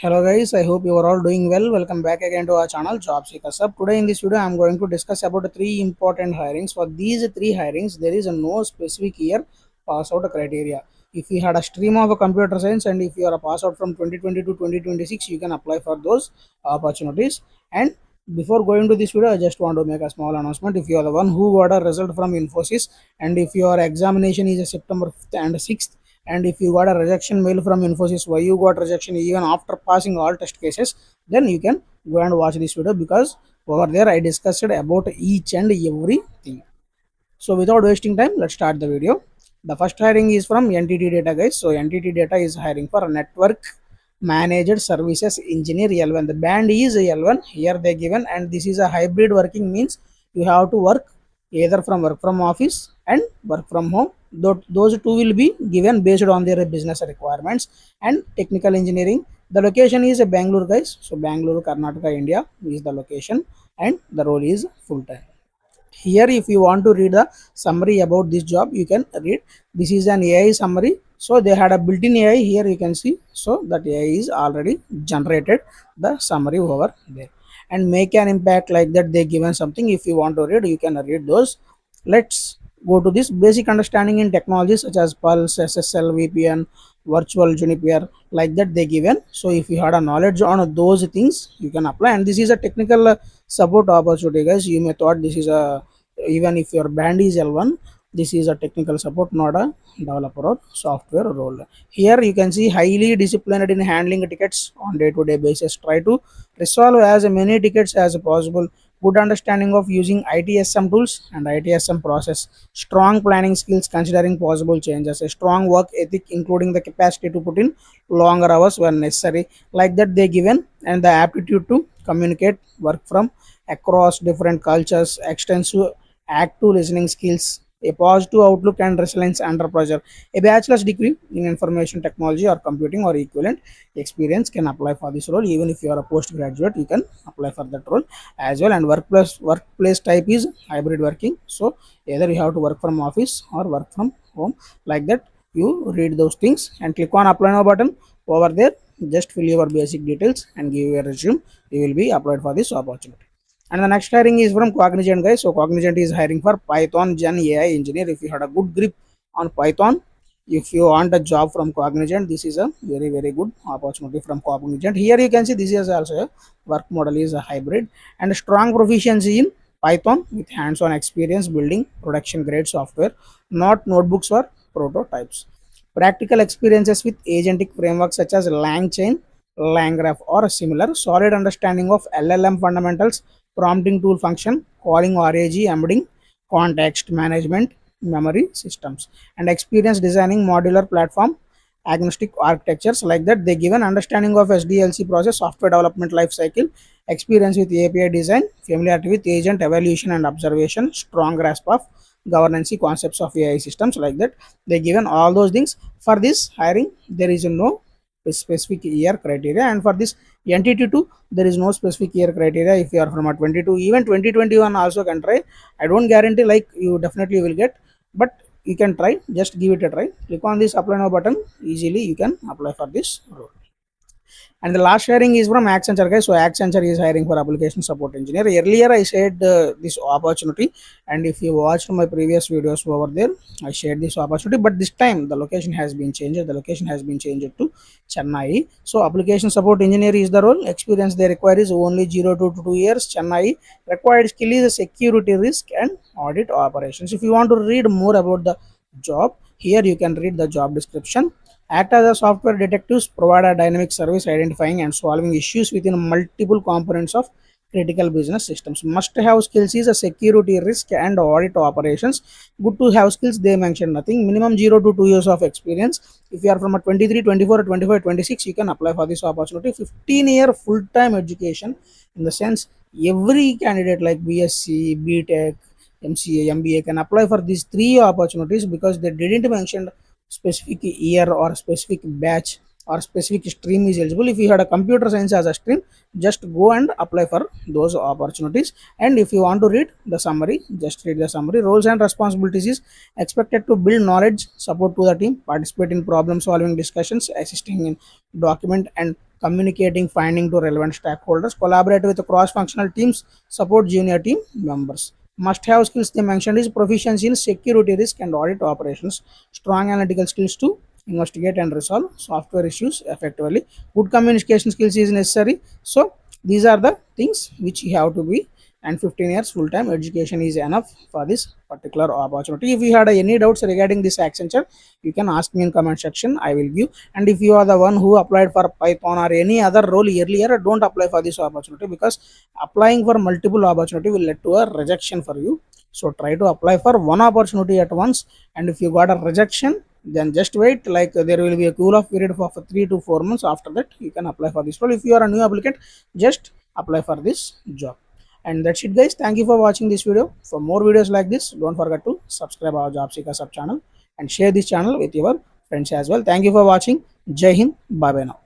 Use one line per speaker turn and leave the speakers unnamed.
Hello guys, I hope you are all doing well. Welcome back again to our channel Job Seekers Hub. Today in this video I am going to discuss about three important hirings. For these three hirings there is no specific year pass out criteria. If you had a stream of a computer science and if you are a pass out from 2020 to 2026, you can apply for those opportunities. And before going to this video, I just want to make a small announcement. If you are the one who got a result from Infosys and if your examination is September 5th and 6th, and if you got a rejection mail from Infosys why you got rejection even after passing all test cases, then you can go and watch this video, because over there I discussed about each and everything. So without wasting time, let's start the video. The first hiring is from NTT Data, guys. So NTT Data is hiring for a network managed services engineer L1. The band is L1 here they given, and this is a hybrid working, means you have to work either from work from office and work from home. Those two will be given based on their business requirements. And technical engineering, the location is Bangalore, guys. So Bangalore, Karnataka, India is the location, and the role is full time. Here if you want to read the summary about this job, you can read. This is an AI summary, so they had a built-in AI here, you can see. So that AI is already generated the summary over there. And make an impact, like that they given something. If you want to read, you can read those. Let's go to this basic understanding in technologies such as Pulse, SSL, VPN, virtual Juniper, like that they given. So if you had a knowledge on those things, you can apply. And this is a technical support opportunity, guys. You may thought this is a, even if your band is L1, this is a technical support, not a developer or software role. Here you can see highly disciplined in handling tickets on day-to-day basis. Try to resolve as many tickets as possible. Good understanding of using ITSM tools and ITSM process. Strong planning skills considering possible changes. A strong work ethic including the capacity to put in longer hours when necessary. Like that they given. And the aptitude to communicate, work from across different cultures, extensive active listening skills, a positive outlook and resilience under pressure. A bachelor's degree in information technology or computing or equivalent experience can apply for this role. Even if you are a postgraduate, you can apply for that role as well. And workplace type is hybrid working. So either you have to work from office or work from home, like that. You read those things and click on apply now button over there. Just fill your basic details and give your resume. You will be applied for this opportunity. And the next hiring is from Cognizant, guys. So Cognizant is hiring for Python GenAI engineer. If you had a good grip on Python, if you want a job from Cognizant, this is a very good opportunity from Cognizant. Here you can see this is also a work model is a hybrid, and a strong proficiency in Python with hands-on experience building production grade software, not notebooks or prototypes. Practical experiences with agentic frameworks such as LangChain, LangGraph or similar. Solid understanding of LLM fundamentals, prompting tool function, calling RAG, embedding, context management, memory systems, and experience designing modular platform agnostic architectures, like that they give an understanding of SDLC process, software development life cycle, experience with API design, familiarity with agent evaluation and observation, strong grasp of governance concepts of AI systems, like that they given all those things. For this hiring there is no specific year criteria, and for this NTT2 there is no specific year criteria. If you are from a 22, even 2021 also can try. I don't guarantee like you definitely will get, but you can try. Just give it a try. Click on this apply now button. Easily you can apply for this role. And the last hiring is from Accenture, guys. So Accenture is hiring for application support engineer. Earlier I shared this opportunity, and if you watched my previous videos over there, I shared this opportunity. But this time the location has been changed. The location has been changed to Chennai. So application support engineer is the role. Experience they require is only 0 to 2 years. Chennai. Required skill is security risk and audit operations. If you want to read more about the job, here you can read the job description. Act as a software detectives, provide a dynamic service identifying and solving issues within multiple components of critical business systems. Must have skills is a security risk and audit operations. Good to have skills, they mention nothing. Minimum 0 to 2 years of experience. If you are from a 23, 24, 25, 26, you can apply for this opportunity. 15-year full-time education, in the sense every candidate like BSc, BTech, MCA, MBA can apply for these three opportunities, because they didn't mention specific year or specific batch or specific stream is eligible. If you had a computer science as a stream, just go and apply for those opportunities. And if you want to read the summary, just read the summary. Roles and responsibilities is expected to build knowledge, support to the team, participate in problem solving discussions, assisting in document and communicating finding to relevant stakeholders, collaborate with cross-functional teams, support junior team members. Must have skills they mentioned is proficiency in security risk and audit operations, strong analytical skills to investigate and resolve software issues effectively, good communication skills is necessary. So these are the things which you have to be, and 15 years full-time education is enough for this particular opportunity. If you had any doubts regarding this Accenture, you can ask me in comment section, I will give. And if you are the one who applied for Python or any other role earlier, don't apply for this opportunity, because applying for multiple opportunity will lead to a rejection for you. So try to apply for one opportunity at once, and if you got a rejection, then just wait, like there will be a cool off period for 3 to 4 months. After that you can apply for this role. If you are a new applicant, just apply for this job. And that's it guys, thank you for watching this video. For more videos like this, don't forget to subscribe our Job Seeker sub channel and share this channel with your friends as well. Thank you for watching. Jai Hind, bye bye now.